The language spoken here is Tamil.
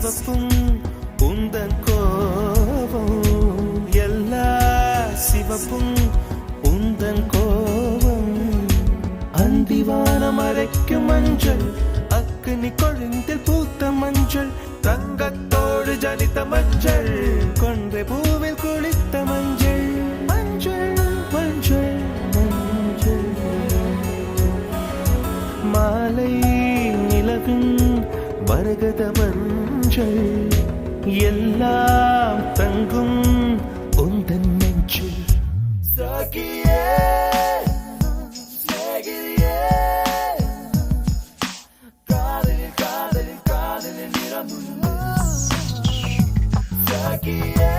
சிவப்பும் உந்தன் கோபம், எல்லா சிவப்பும் உந்தன் கோபம். அந்திவானம் அரைக்கும் மஞ்சள், அக்னி கொழுந்தில் பூத்த மஞ்சள், தங்கத்தோடு ஜனித்த மஞ்சள், கொன்றை பூவில் குளித்த மஞ்சள். மஞ்சள் மஞ்சள் மஞ்சள், மாலை நிலவின் மரகத மஞ்சள், எல்லாம் தங்கும் உந்தன் நெஞ்சில். சகியே சகியே, காதலில் காதலில் காதலில் நிறமுள்ள சகியே.